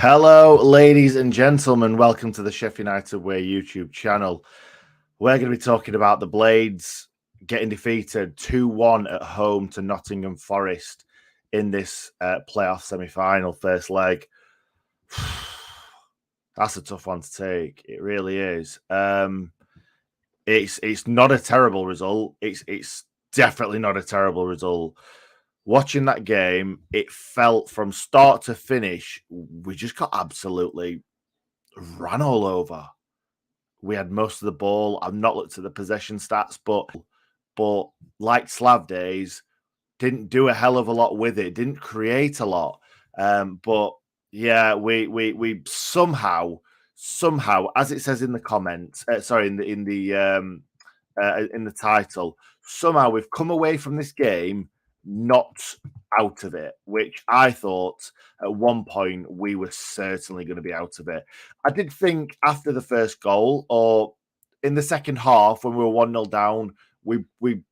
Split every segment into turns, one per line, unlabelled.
Hello, ladies and gentlemen. Welcome to the Sheffield United Way YouTube channel. We're going to be talking about the Blades getting defeated 2-1 at home to Nottingham Forest in this playoff semi-final first leg. That's a tough one to take. It really is. It's not a terrible result. It's definitely not a terrible result. Watching that game, it felt from start to finish, we just got absolutely ran all over. We had most of the ball. I've not looked at the possession stats, but like Slav days, didn't do a hell of a lot with it. Didn't create a lot. But yeah, we somehow, as it says in the comments, in the title, somehow we've come away from this game not out of it, which I thought at one point we were certainly going to be out of it. I did think after the first goal or in the second half when we were 1-0 down, we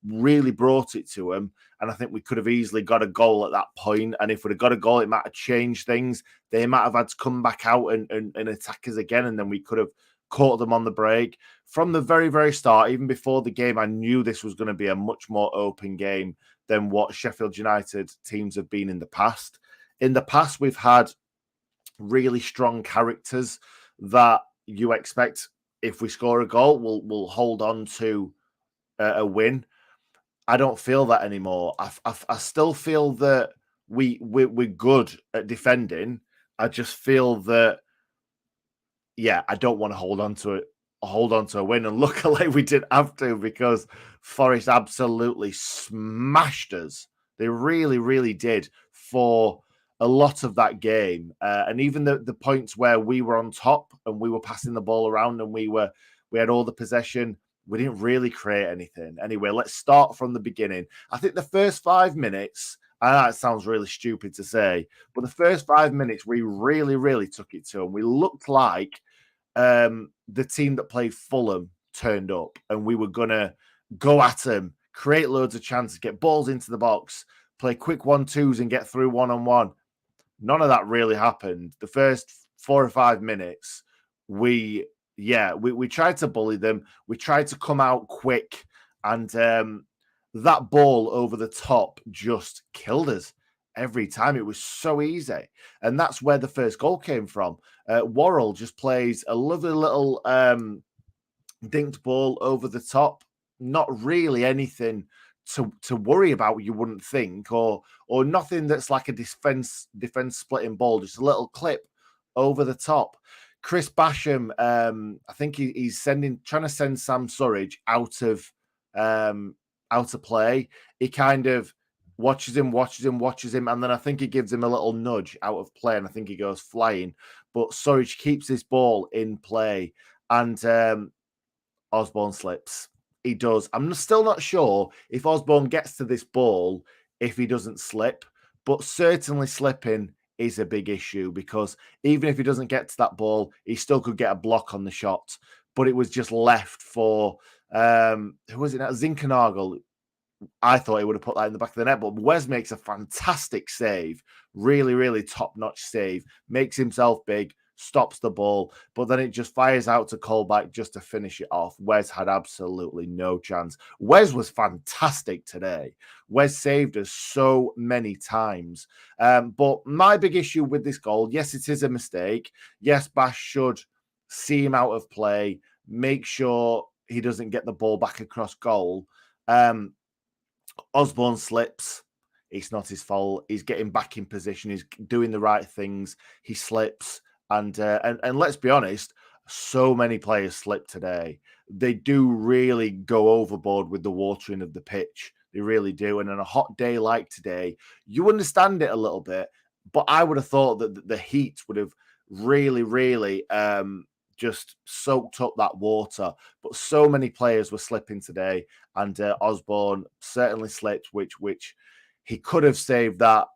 really brought it to them. And I think we could have easily got a goal at that point. And if we'd have got a goal, it might have changed things. They might have had to come back out and attack us again. And then we could have caught them on the break. From the very, very start, even before the game, I knew this was going to be a much more open game than what Sheffield United teams have been in the past. In the past, we've had really strong characters that you expect if we score a goal, we'll hold on to a win. I don't feel that anymore. I still feel that we're good at defending. I just feel that, yeah, I don't want to hold on to a win. And luckily we didn't have to, because Forest absolutely smashed us. They really, really did for a lot of that game. And even the points where we were on top and we were passing the ball around and we had all the possession, we didn't really create anything. Anyway, let's start from the beginning. I think the first 5 minutes, I know it sounds really stupid to say, but the first 5 minutes, we really, really took it to them. We looked like the team that played Fulham turned up, and we were going to go at them, create loads of chances, get balls into the box, play quick 1-2s and get through one-on-one. None of that really happened. The first 4 or 5 minutes, we tried to bully them. We tried to come out quick, and that ball over the top just killed us every time. It was so easy. And that's where the first goal came from. Worrell just plays a lovely little dinked ball over the top. Not really anything to worry about, you wouldn't think, or nothing that's like a defense splitting ball, just a little clip over the top. Chris Basham, I think he's trying to send Sam Surridge out of play. He kind of watches him, and then I think he gives him a little nudge out of play, and I think he goes flying. But Surridge keeps this ball in play, and Osborne slips. He does. I'm still not sure if Osborne gets to this ball if he doesn't slip, but certainly slipping is a big issue, because even if he doesn't get to that ball, he still could get a block on the shot. But it was just left for who was it now? Zinkernagel. I thought he would have put that in the back of the net, but Wes makes a fantastic save. Really, really top-notch save. Makes himself big, stops the ball, but then it just fires out to Colback just to finish it off. Wes had absolutely no chance. Wes was fantastic today. Wes saved us so many times. But my big issue with this goal, yes, it is a mistake. Yes, Bash should see him out of play, make sure he doesn't get the ball back across goal. Osborne slips. It's not his fault. He's getting back in position. He's doing the right things. He slips. And let's be honest, so many players slip today. They do really go overboard with the watering of the pitch. They really do. And on a hot day like today, you understand it a little bit. But I would have thought that the heat would have really, really just soaked up that water. But so many players were slipping today, and Osborne certainly slipped, which he could have saved that.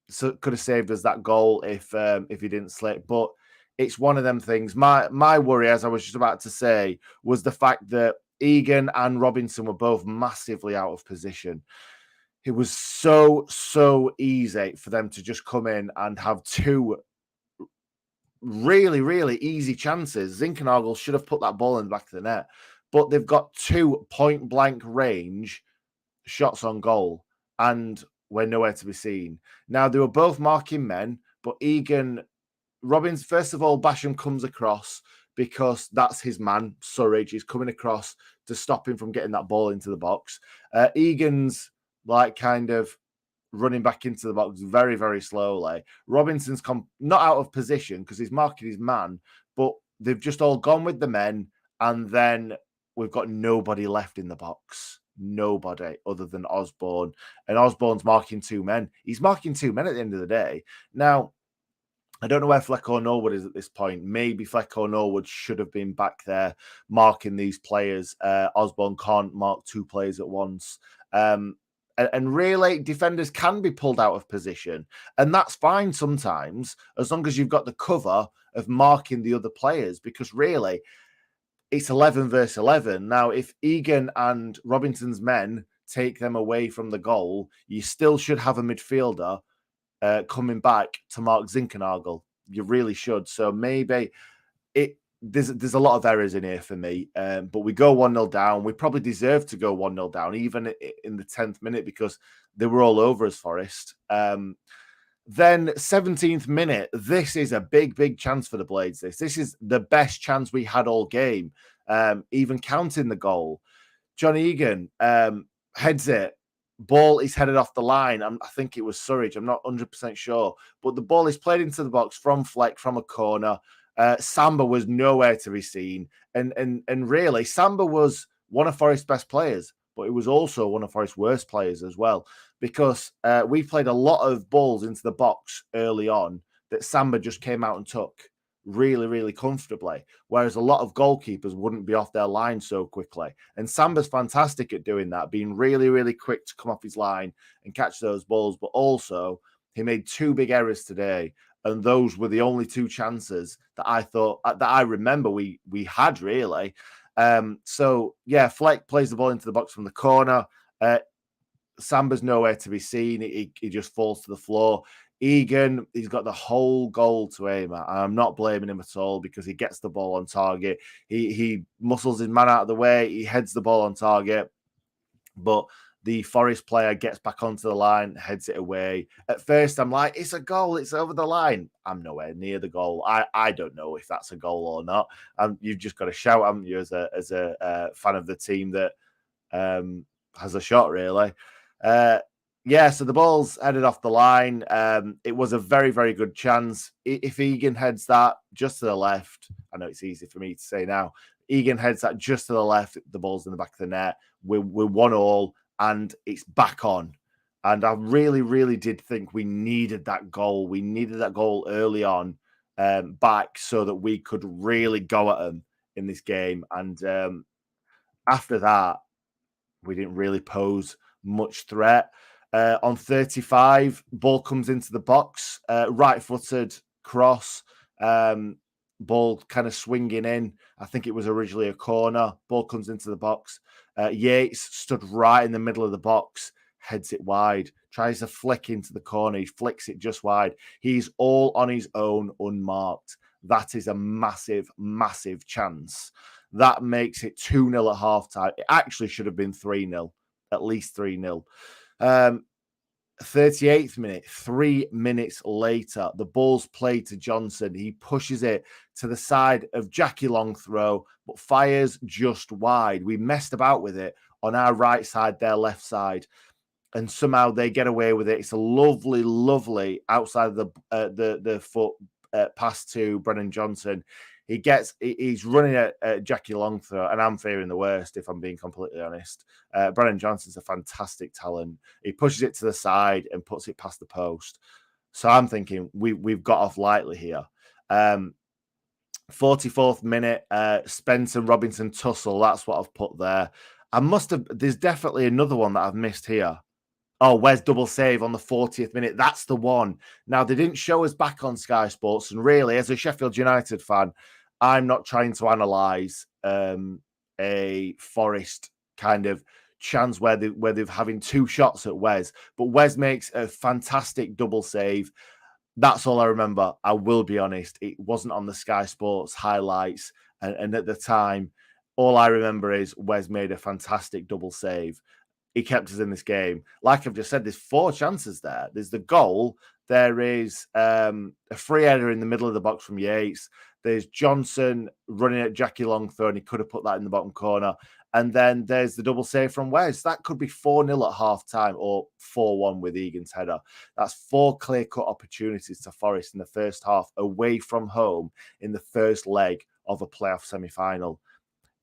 So could have saved us that goal if he didn't slip. But it's one of them things. My worry, as I was just about to say, was the fact that Egan and Robinson were both massively out of position. It was so easy for them to just come in and have two really, really easy chances. Zinkernagel should have put that ball in the back of the net, but they've got 2 point-blank range shots on goal, and we're nowhere to be seen. Now, they were both marking men, but Robbins, first of all, Basham comes across because that's his man, Surridge. He's coming across to stop him from getting that ball into the box. Egan's like kind of running back into the box very, very slowly. Robinson's not out of position because he's marking his man, but they've just all gone with the men, and then we've got nobody left in the box. Nobody other than Osborne. And Osborne's marking 2 men. He's marking 2 men at the end of the day. Now, I don't know where Fleck or Norwood is at this point. Maybe Fleck or Norwood should have been back there marking these players. Osborne can't mark 2 players at once. And really, defenders can be pulled out of position. And that's fine sometimes, as long as you've got the cover of marking the other players, because really, it's 11 versus 11. Now, if Egan and Robinson's men take them away from the goal, you still should have a midfielder coming back to mark Zinkernagel. You really should. So maybe there's a lot of errors in here for me, but we go 1-0 down. We probably deserve to go 1-0 down, even in the 10th minute, because they were all over us, Forest. Then 17th minute, this is a big, big chance for the Blades. This is the best chance we had all game, even counting the goal. John Egan heads it. Ball is headed off the line. I think it was Surridge. I'm not 100% sure. But the ball is played into the box from Fleck, from a corner. Samba was nowhere to be seen. And really, Samba was one of Forest's best players, but it was also one of Forest's worst players as well, because we played a lot of balls into the box early on that Samba just came out and took really, really comfortably, whereas a lot of goalkeepers wouldn't be off their line so quickly. And Samba's fantastic at doing that, being really, really quick to come off his line and catch those balls. But also, he made 2 big errors today, and those were the only 2 chances that I remember we had, really. So yeah, Fleck plays the ball into the box from the corner. Samba's nowhere to be seen. He just falls to the floor. Egan, he's got the whole goal to aim at. I'm not blaming him at all, because he gets the ball on target. He muscles his man out of the way. He heads the ball on target. But the Forest player gets back onto the line, heads it away. At first, I'm like, it's a goal. It's over the line. I'm nowhere near the goal. I don't know if that's a goal or not. You've just got to shout, haven't you, as a fan of the team that has a shot, really. Yeah, so the ball's headed off the line. It was a very, very good chance. If Egan heads that just to the left, I know it's easy for me to say now. Egan heads that just to the left, the ball's in the back of the net. We're 1-1, and it's back on. And I really, really did think we needed that goal. We needed that goal early on back, so that we could really go at them in this game. And after that, we didn't really pose much threat. On 35, ball comes into the box, right-footed cross, ball kind of swinging in. I think it was originally a corner. Ball comes into the box. Yates stood right in the middle of the box, heads it wide, tries to flick into the corner. He flicks it just wide. He's all on his own, unmarked. That is a massive, massive chance. That makes it 2-0 at halftime. It actually should have been 3-0, at least 3-0. 38th minute, 3 minutes later, the ball's played to Johnson. He pushes it to the side of Jackie Long throw, but fires just wide. We messed about with it on our right side, their left side, and somehow they get away with it. It's a lovely, lovely outside of the foot pass to Brennan Johnson. He's running at Jackie Long throw, and I'm fearing the worst, if I'm being completely honest. Brennan Johnson's a fantastic talent. He pushes it to the side and puts it past the post. So I'm thinking we've got off lightly here. 44th minute, Spencer Robinson tussle. That's what I've put there. There's definitely another one that I've missed here. Oh, where's double save on the 40th minute? That's the one. Now, they didn't show us back on Sky Sports, and really, as a Sheffield United fan, I'm not trying to analyse a Forest kind of chance where they're having 2 shots at Wes, but Wes makes a fantastic double save. That's all I remember. I will be honest. It wasn't on the Sky Sports highlights. And at the time, all I remember is Wes made a fantastic double save. He kept us in this game. Like I've just said, there's 4 chances there. There's the goal. There is a free header in the middle of the box from Yates. There's Johnson running at Jackie Longthorne, and he could have put that in the bottom corner. And then there's the double save from Wes. That could be 4-0 at half time or 4-1 with Egan's header. That's 4 clear-cut opportunities to Forest in the first half away from home in the first leg of a playoff semi-final.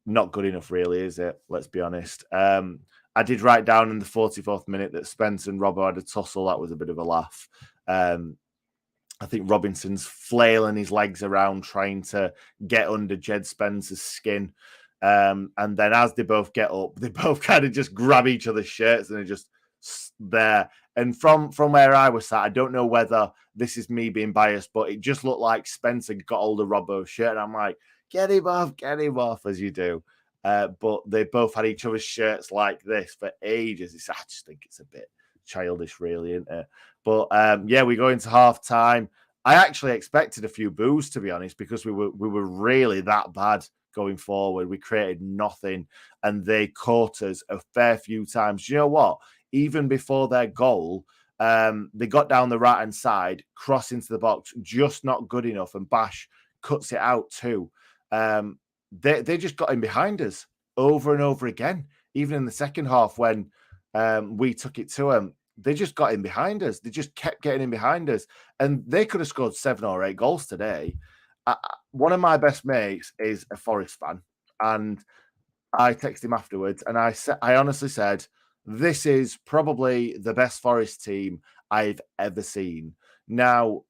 Not good enough, really, is it? Let's be honest. I did write down in the 44th minute that Spence and Robbo had a tussle. That was a bit of a laugh. I think Robinson's flailing his legs around trying to get under Jed Spence's skin. And then as they both get up, they both kind of just grab each other's shirts and they're just there. And from where I was sat, I don't know whether this is me being biased, but it just looked like Spencer got hold of Robbo's shirt. And I'm like, get him off, as you do. But they both had each other's shirts like this for ages. I just think it's a bit childish, really, isn't it? But yeah, we go into half time. I actually expected a few boos, to be honest, because we were really that bad going forward. We created nothing, and they caught us a fair few times. You know what? Even before their goal, they got down the right hand side, cross into the box, just not good enough, and Bash cuts it out too. They just got in behind us over and over again. Even in the second half, when we took it to them, they just got in behind us. They just kept getting in behind us, and they could have scored 7 or 8 goals today. One of my best mates is a Forest fan, and I texted him afterwards, and I honestly said, "This is probably the best Forest team I've ever seen." Now,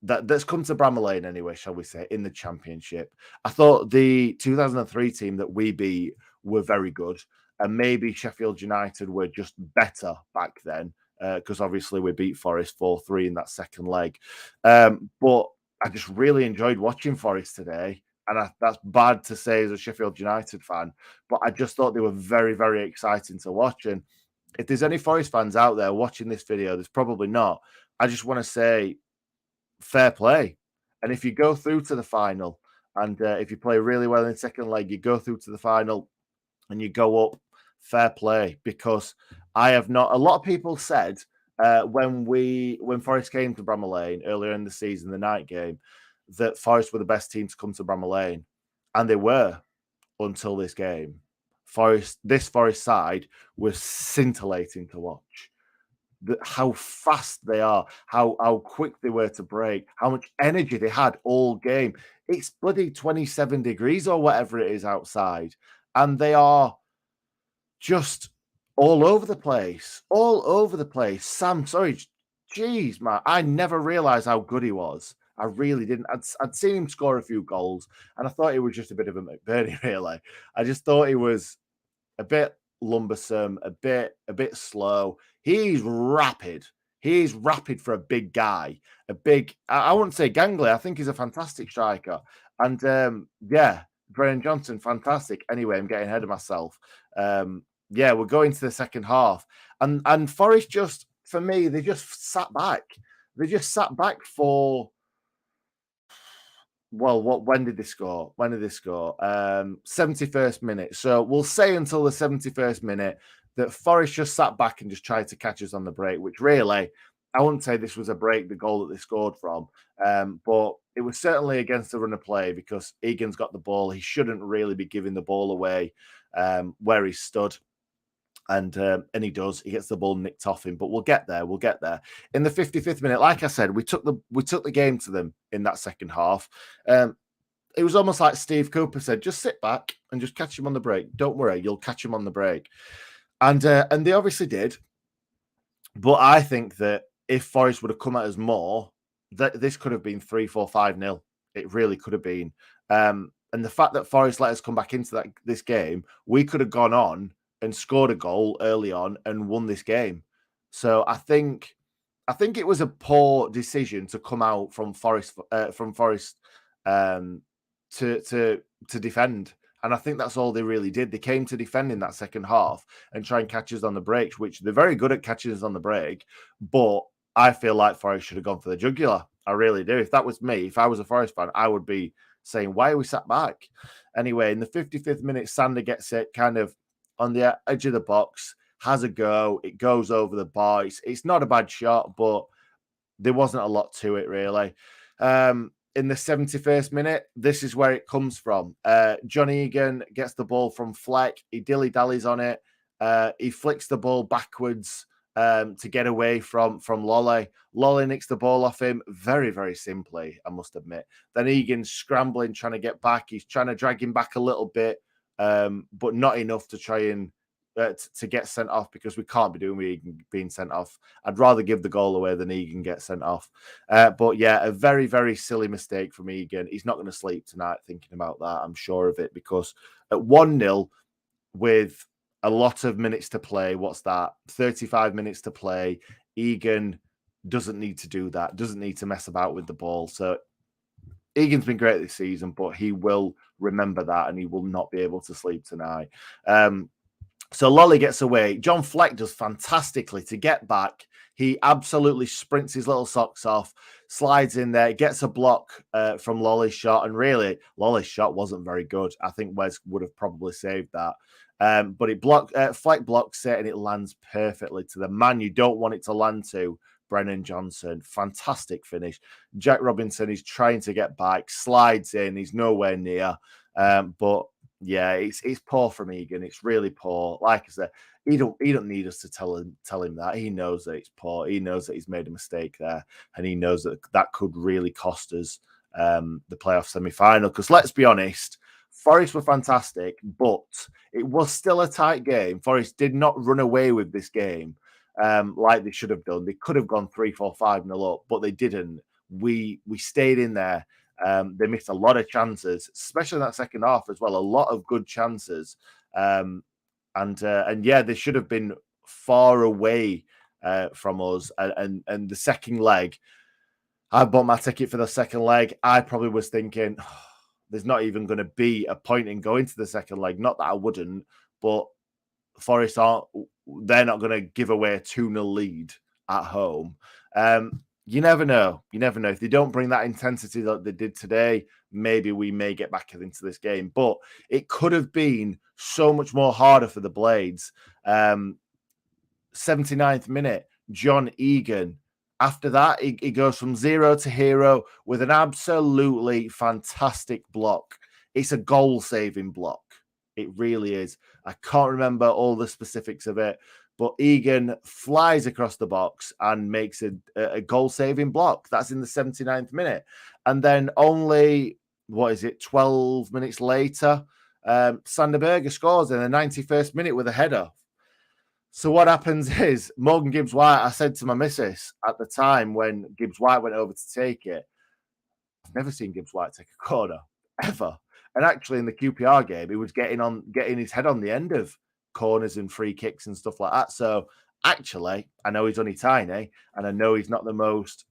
that's come to Bramall Lane anyway, shall we say, in the Championship. I thought the 2003 team that we beat were very good, and maybe Sheffield United were just better back then, because obviously we beat Forest 4-3 in that second leg. But I just really enjoyed watching Forest today, and that's bad to say as a Sheffield United fan, but I just thought they were very, very exciting to watch. And if there's any Forest fans out there watching this video, there's probably not. I just want to say, fair play. And if you go through to the final, and if you play really well in the second leg, you go through to the final and you go up, fair play. Because I have not, a lot of people said when Forest came to Bramall Lane earlier in the season, the night game, that Forest were the best team to come to Bramall Lane. And they were until this game. This Forest side was scintillating to watch. How fast they are, how quick they were to break, how much energy they had all game. It's bloody 27 degrees or whatever it is outside, and they are just all over the place. Sam, sorry, jeez, man, I never realized how good he was. I really didn't. I'd seen him score a few goals, and I thought he was just a bit of a McBurney, really. I just thought he was a bit lumbersome, a bit slow. He's rapid. He's rapid for a big guy. I wouldn't say gangly. I think he's a fantastic striker. And yeah, Brennan Johnson, fantastic. Anyway, I'm getting ahead of myself. Yeah, we're going to the second half. And Forest just, for me, they just sat back. They just sat back for, well, when did they score? 71st minute. So we'll say until the 71st minute that Forest just sat back and just tried to catch us on the break, which really, I wouldn't say this was a break, the goal that they scored from. But it was certainly against the run of play because Egan's got the ball. He shouldn't really be giving the ball away where he stood. And he does. He gets the ball nicked off him, but we'll get there. In the 55th minute, like I said, we took the game to them in that second half. It was almost like Steve Cooper said, just sit back and just catch him on the break. Don't worry, you'll catch him on the break. And they obviously did. But I think that if Forest would have come at us more, that this could have been 3-4, 5-0. It really could have been. And the fact that Forest let us come back into this game, we could have gone on and scored a goal early on and won this game. So I think it was a poor decision to come out from Forest to defend. And I think that's all they really did. They came to defend in that second half and try and catch us on the break, which they're very good at catching us on the break. But I feel like Forest should have gone for the jugular. I really do. If that was me, if I was a Forest fan, I would be saying, why are we sat back? Anyway, in the 55th minute, Sander gets it kind of on the edge of the box, has a go. It goes over the bar. It's not a bad shot, but there wasn't a lot to it, really. In the 71st minute, this is where it comes from. John Egan gets the ball from Fleck. He dilly-dallies on it. He flicks the ball backwards to get away from Lolly. Lolly nicks the ball off him very, very simply, I must admit. Then Egan's scrambling, trying to get back. He's trying to drag him back a little bit, but not enough to try and to get sent off, because we can't be doing Egan being sent off. I'd rather give the goal away than Egan get sent off. But yeah, a very, very silly mistake from Egan. He's not going to sleep tonight thinking about that. I'm sure of it, because at 1-0 with a lot of minutes to play, what's that? 35 minutes to play. Egan doesn't need to do that, doesn't need to mess about with the ball. So Egan's been great this season, but he will remember that and he will not be able to sleep tonight. So Lolly gets away. John Fleck does fantastically to get back. He absolutely sprints his little socks off, slides in there, gets a block from Lolly's shot. And really, Lolly's shot wasn't very good. I think Wes would have probably saved that. But Fleck blocks it and it lands perfectly to the man you don't want it to land to, Brennan Johnson. Fantastic finish. Jack Robinson is trying to get back, slides in. He's nowhere near. But yeah, it's poor from Egan. It's really poor. Like I said, he don't need us to tell him that. He knows that it's poor. He knows that he's made a mistake there, and he knows that could really cost us the playoff semi-final. Because let's be honest, Forest were fantastic, but it was still a tight game. Forest did not run away with this game like they should have done. They could have gone 3-4, 5-0 up, but they didn't. We stayed in there. They missed a lot of chances, especially in that second half as well. A lot of good chances, and yeah, they should have been far away from us. And the second leg, I bought my ticket for the second leg. I probably was thinking, there's not even going to be a point in going to the second leg. Not that I wouldn't, but Forest they're not going to give away a 2-0 lead at home. You never know. You never know. If they don't bring that intensity that they did today, maybe we may get back into this game. But it could have been so much more harder for the Blades. 79th minute, John Egan. After that, he goes from 0 to hero with an absolutely fantastic block. It's a goal-saving block. It really is. I can't remember all the specifics of it, but Egan flies across the box and makes a goal-saving block. That's in the 79th minute. And then only, 12 minutes later, Sander Berge scores in the 91st minute with a header. So what happens is Morgan Gibbs-White, I said to my missus at the time when Gibbs-White went over to take it, I've never seen Gibbs-White take a corner, ever. And actually in the QPR game, he was getting his head on the end of corners and free kicks and stuff like that. So actually, I know he's only tiny and I know he's not the most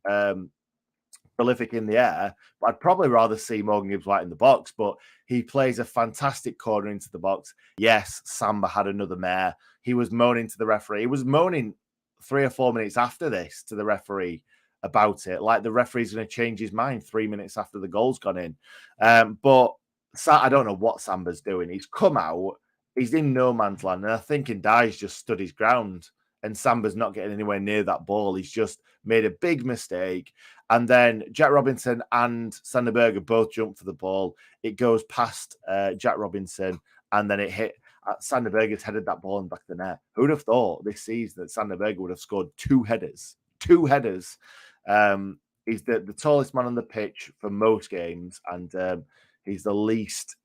prolific in the air, but I'd probably rather see Morgan Gibbs-White in the box. But he plays a fantastic corner into the box. Yes, Samba had another mare. He was moaning to the referee. He was moaning 3 or 4 minutes after this to the referee about it, like the referee's going to change his mind 3 minutes after the goal's gone in. But I don't know what Samba's doing. He's come out, he's in no man's land, and I think Ndai's just stood his ground, and Samba's not getting anywhere near that ball. He's just made a big mistake. And then Jack Robinson and Sander Berge both jump for the ball. It goes past Jack Robinson, and then it hit. Sander Berge's headed that ball in the back of the net. Who would have thought this season that Sander Berge would have scored 2 headers? 2 headers. He's the tallest man on the pitch for most games, and he's the least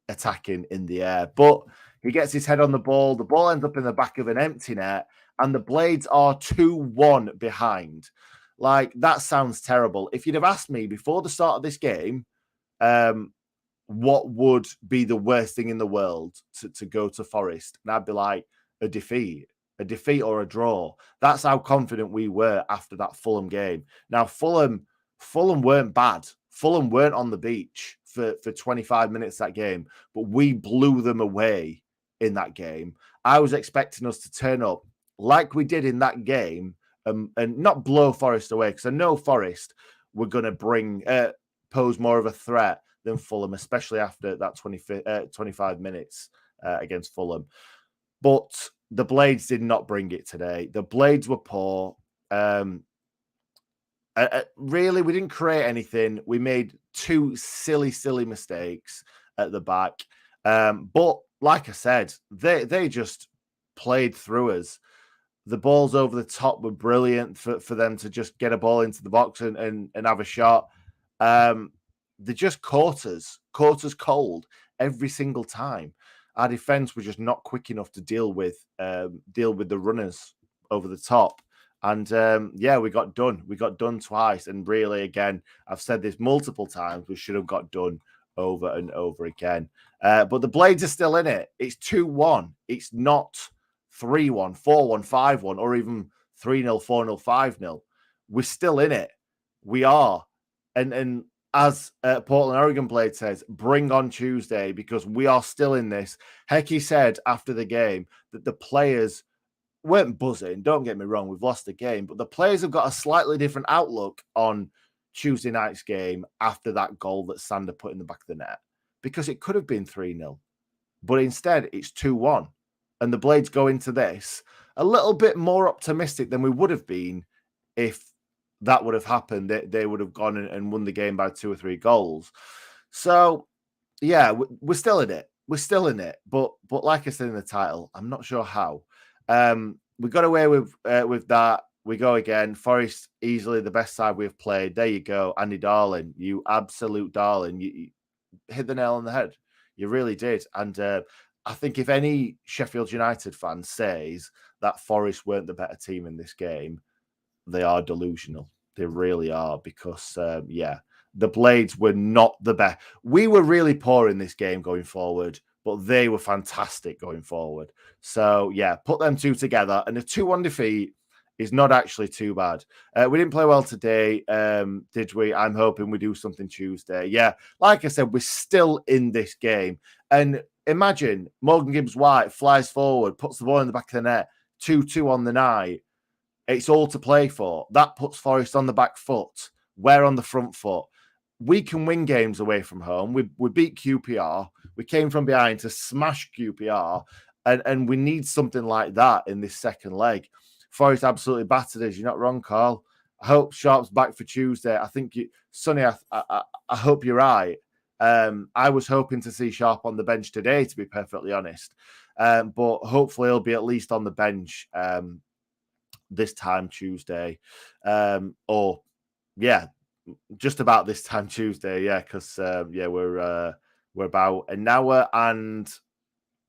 attacking in the air. But he gets his head on the ball. The ball ends up in the back of an empty net, and the Blades are 2-1 behind. Like, that sounds terrible. If you'd have asked me before the start of this game, what would be the worst thing in the world to go to Forest, and I'd be like, a defeat or a draw. That's how confident we were after that Fulham game. Now, Fulham weren't bad. Fulham weren't on the beach for 25 minutes that game, but we blew them away in that game. I was expecting us to turn up like we did in that game and not blow Forest away, because I know Forest were going to pose more of a threat than Fulham, especially after that 25 minutes against Fulham. But the Blades did not bring it today. The Blades were poor. Really, we didn't create anything. We made two silly mistakes at the back. But like I said, they just played through us. The balls over the top were brilliant for them to just get a ball into the box and have a shot. They just caught us cold every single time. Our defense was just not quick enough to deal with the runners over the top. And we got done. We got done twice. And really, again, I've said this multiple times, we should have got done over and over again. But the Blades are still in it. It's 2-1. It's not 3-1, 4-1, 5-1, or even 3-0, 4-0, 5-0. We're still in it. We are. And as Portland Oregon Blade says, bring on Tuesday, because we are still in this. Hecky said after the game that the players weren't buzzing. Don't get me wrong, we've lost the game, but the players have got a slightly different outlook on Tuesday night's game after that goal that Sander put in the back of the net, because it could have been 3-0, but instead it's 2-1. And the Blades go into this a little bit more optimistic than we would have been if that would have happened. They would have gone and won the game by 2 or 3 goals. So, yeah, we're still in it. We're still in it. But like I said in the title, I'm not sure how. We got away with that. We go again. Forest, easily the best side we've played. There you go. Andy Darling, you absolute darling. You hit the nail on the head. You really did. And I think if any Sheffield United fan says that Forest weren't the better team in this game, they are delusional. They really are, because, the Blades were not the best. We were really poor in this game going forward, but they were fantastic going forward. So, yeah, put them two together, and a 2-1 defeat is not actually too bad. We didn't play well today, did we? I'm hoping we do something Tuesday. Yeah, like I said, we're still in this game. And imagine Morgan Gibbs-White flies forward, puts the ball in the back of the net, 2-2 on the night. It's all to play for. That puts Forest on the back foot. We're on the front foot. We can win games away from home. We beat QPR. We came from behind to smash QPR. And we need something like that in this second leg. Forest absolutely battered us. You're not wrong, Carl. I hope Sharp's back for Tuesday. I think, Sonny, I hope you're right. I was hoping to see Sharp on the bench today, to be perfectly honest. But hopefully he'll be at least on the bench this time Tuesday. Just about this time Tuesday. Yeah, because we're about an hour and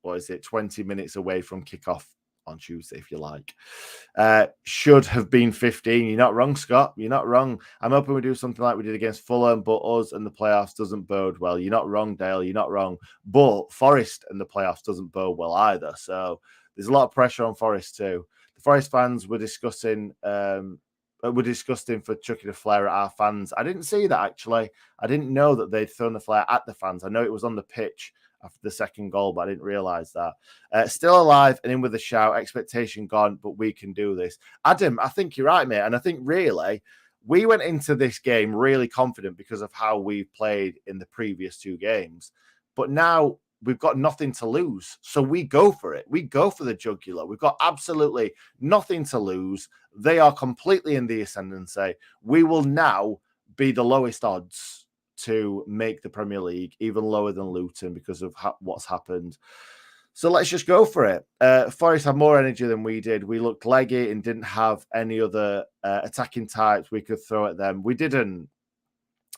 20 minutes away from kickoff on Tuesday, if you like. Should have been 15. You're not wrong, Scott. You're not wrong. I'm hoping we do something like we did against Fulham, but us and the playoffs doesn't bode well. You're not wrong, Dale. You're not wrong. But Forest and the playoffs doesn't bode well either. So there's a lot of pressure on Forest too. The Forest fans were discussing for chucking a flare at our fans. I didn't see that, actually. I didn't know that they'd thrown the flare at the fans. I know it was on the pitch after the second goal, but I didn't realise that. Still alive and in with a shout. Expectation gone, but we can do this. Adam, I think you're right, mate. And I think really we went into this game really confident because of how we've played in the previous 2 games. But now we've got nothing to lose. So we go for it. We go for the jugular. We've got absolutely nothing to lose. They are completely in the ascendancy. We will now be the lowest odds to make the Premier League, even lower than Luton because of what's happened. So let's just go for it. Forest had more energy than we did. We looked leggy and didn't have any other attacking types we could throw at them. We didn't.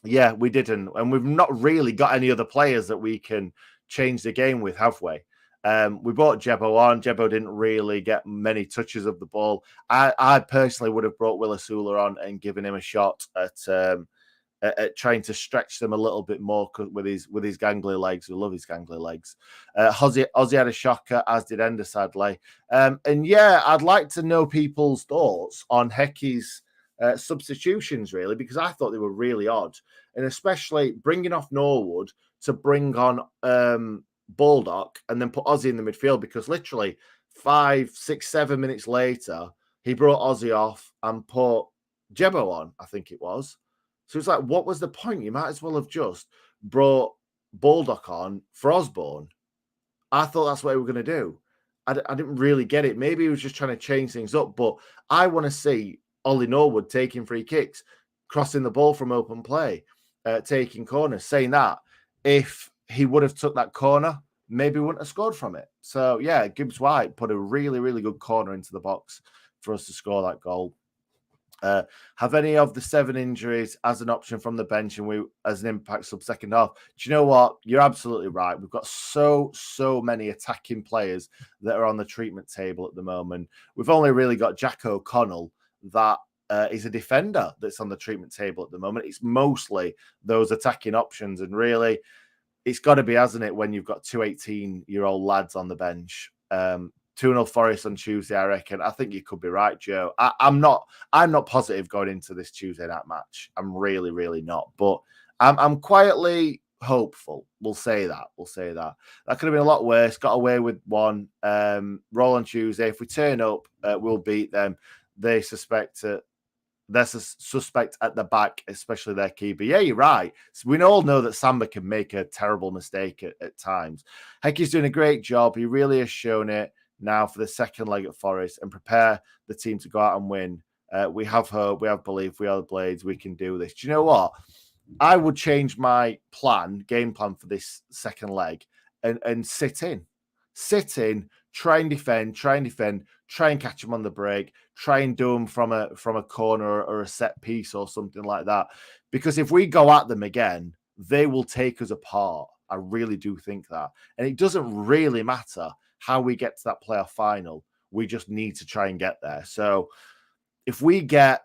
Yeah, we didn't. And we've not really got any other players that we can change the game with, have we? We brought Jebo on. Jebo didn't really get many touches of the ball. I personally would have brought Willisula on and given him a shot at trying to stretch them a little bit more with his gangly legs. We love his gangly legs. Ozzy had a shocker, as did Ender, sadly. And yeah, I'd like to know people's thoughts on Hecky's substitutions, really, because I thought they were really odd. And especially bringing off Norwood to bring on Baldock and then put Ozzy in the midfield, because literally 5, 6, 7 minutes later, He brought Ozzy off and put Jebbo on, I think it was. So it's like, what was the point? You might as well have just brought Baldock on for Osborne. I thought that's what we were going to do. I didn't really get it. Maybe he was just trying to change things up, but I want to see Ollie Norwood taking free kicks, crossing the ball from open play, taking corners, saying that if he would have took that corner, maybe he wouldn't have scored from it. So, yeah, Gibbs White put a really, really good corner into the box for us to score that goal. Have any of the 7 injuries as an option from the bench and we as an impact sub second half? Do you know what? You're absolutely right. We've got so many attacking players that are on the treatment table at the moment. We've only really got Jack O'Connell that is a defender that's on the treatment table at the moment. It's mostly those attacking options, and really, it's got to be, hasn't it, when you've got 2 18-year-old lads on the bench. 2-0 Forest on Tuesday, I reckon. I think you could be right, Joe. I'm not positive going into this Tuesday night match. I'm really, really not. But I'm quietly hopeful. We'll say that. That could have been a lot worse. Got away with one. Roll on Tuesday. If we turn up, we'll beat them. They suspect there's a suspect at the back, especially their keeper. Yeah, you're right. So we all know that Samba can make a terrible mistake at times. Hecky's doing a great job. He really has shown it now for the second leg at Forest and prepare the team to go out and win. We have hope, we have belief, we are the Blades, we can do this. Do you know what? I would change my game plan for this second leg and sit in, try and defend, try and catch them on the break, try and do them from a corner or a set piece or something like that. Because if we go at them again, they will take us apart. I really do think that. And it doesn't really matter how we get to that playoff final. We just need to try and get there. So if we get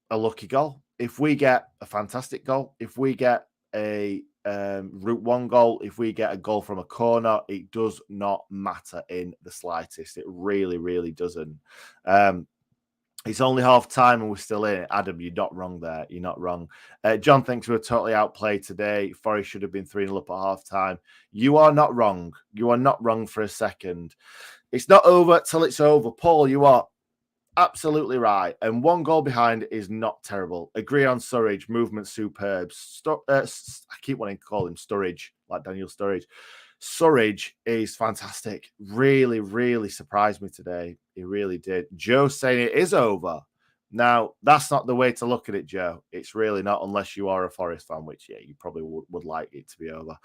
a lucky goal, if we get a fantastic goal, if we get a Route 1 goal, if we get a goal from a corner, it does not matter in the slightest. It really, really doesn't. It's only half time and we're still in it. Adam, you're not wrong there. You're not wrong. John thinks we were totally outplayed today. Forest should have been 3-0 up at half time. You are not wrong. You are not wrong for a second. It's not over till it's over. Paul, you are absolutely right. And 1 goal behind is not terrible. Agree on Sturridge. Movement superb. I keep wanting to call him Sturridge, like Daniel Sturridge. Sturridge is fantastic. Really, really surprised me today. He really did. Joe saying it is over. Now, that's not the way to look at it, Joe. It's really not, unless you are a Forest fan, which, yeah, you probably would like it to be over.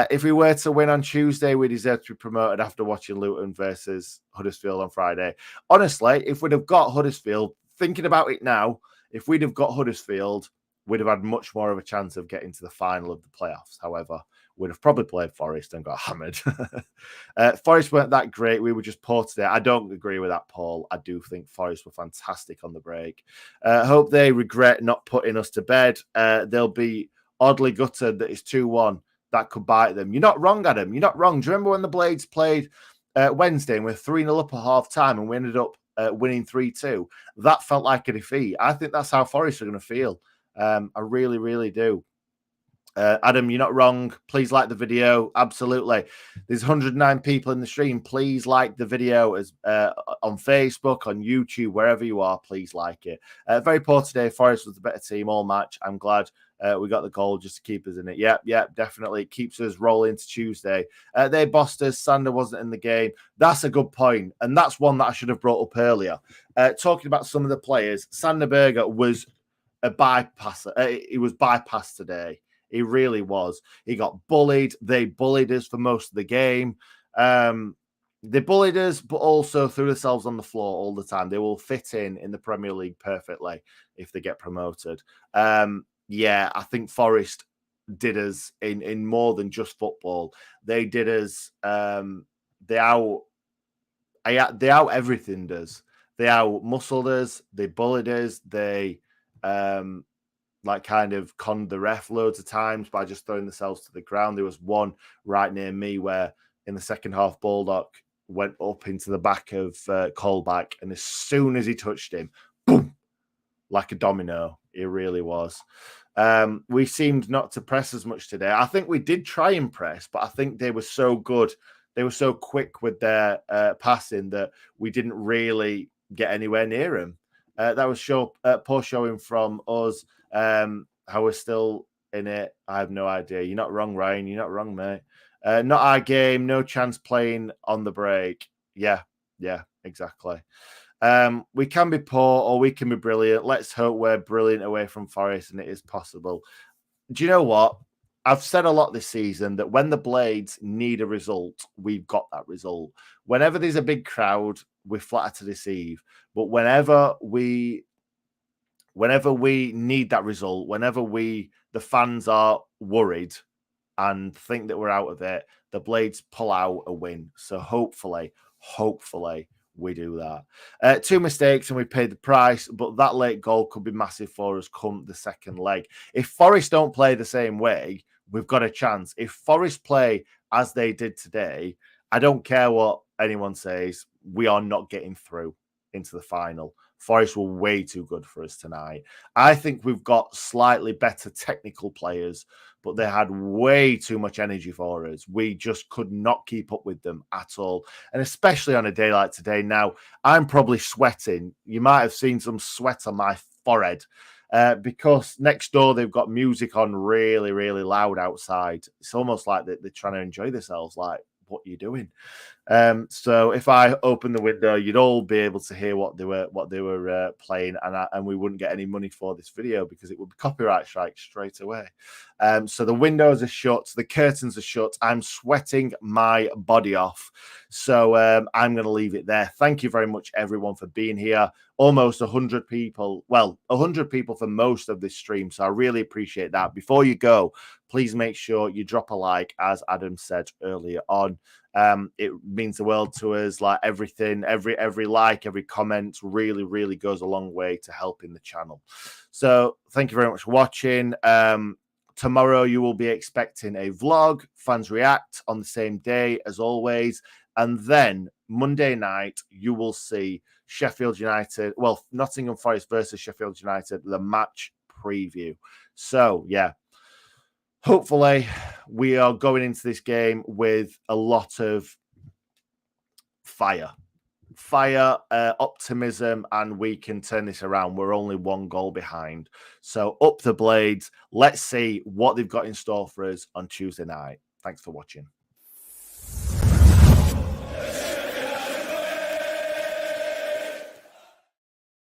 If we were to win on Tuesday, we deserve to be promoted after watching Luton versus Huddersfield on Friday. Honestly, if we'd have got Huddersfield, thinking about it now, if we'd have got Huddersfield, we'd have had much more of a chance of getting to the final of the playoffs. However, we'd have probably played Forest and got hammered. Forest weren't that great. We were just poor today. I don't agree with that, Paul. I do think Forest were fantastic on the break. Hope they regret not putting us to bed. They'll be oddly gutted that it's 2-1. That could bite them. You're not wrong, Adam. You're not wrong. Do you remember when the Blades played Wednesday and we're 3-0 up at half time and we ended up winning 3-2? That felt like a defeat. I think that's how Forest are going to feel. I really, really do. Adam, you're not wrong. Please like the video. Absolutely. There's 109 people in the stream. Please like the video as on Facebook, on YouTube, wherever you are. Please like it. Very poor today. Forest was the better team all match. I'm glad we got the goal just to keep us in it. Yep, definitely. It keeps us rolling to Tuesday. They bossed us. Sander wasn't in the game. That's a good point. And that's one that I should have brought up earlier. Talking about some of the players, Sander Berger was a bypasser. He was bypassed today. He really was. He got bullied. They bullied us for most of the game. They bullied us, but also threw themselves on the floor all the time. They will fit in the Premier League perfectly if they get promoted. Yeah, I think Forest did us in more than just football. They did us. They out everything us. They out muscled us. They bullied us. They kind of conned the ref loads of times by just throwing themselves to the ground. There was one right near me where in the second half, Baldock went up into the back of Colback, and as soon as he touched him, boom, like a domino. It really was. We seemed not to press as much today. I think we did try and press, but I think they were so good. They were so quick with their passing that we didn't really get anywhere near him. That was poor showing from us. How we're still in it, I have no idea. You're not wrong, Ryan. You're not wrong, mate. Not our game. No chance playing on the break. Yeah, exactly. We can be poor or we can be brilliant. Let's hope we're brilliant away from Forest, and it is possible. Do you know what? I've said a lot this season that when the Blades need a result, we've got that result. Whenever there's a big crowd, we're flatter to deceive. But whenever we need that result, whenever the fans are worried and think that we're out of it, the Blades pull out a win. So hopefully we do that. 2 mistakes and we paid the price, but that late goal could be massive for us come the second leg. If Forest don't play the same way, we've got a chance. If Forest play as they did today, I don't care what anyone says, we are not getting through into the final. Forest were way too good for us tonight. I think we've got slightly better technical players, but they had way too much energy for us. We just could not keep up with them at all. And especially on a day like today. Now, I'm probably sweating. You might have seen some sweat on my forehead because next door they've got music on really, really loud outside. It's almost like they're trying to enjoy themselves. Like, what are you doing? So if I open the window, you'd all be able to hear what they were playing, and we wouldn't get any money for this video because it would be copyright strike straight away. So the windows are shut, the curtains are shut. I'm sweating my body off, so I'm going to leave it there. Thank you very much, everyone, for being here. Almost 100 people. Well, 100 people for most of this stream, so I really appreciate that. Before you go, please make sure you drop a like, as Adam said earlier on. It means the world to us. Like everything, every like, every comment really, really goes a long way to helping the channel. So thank you very much for watching. Tomorrow you will be expecting a vlog, Fans React, on the same day as always. And then Monday night, you will see Sheffield United, well, Nottingham Forest versus Sheffield United, the match preview. So, yeah, hopefully we are going into this game with a lot of fire, optimism, and we can turn this around. We're only 1 goal behind. So up the Blades. Let's see what they've got in store for us on Tuesday night. Thanks for watching.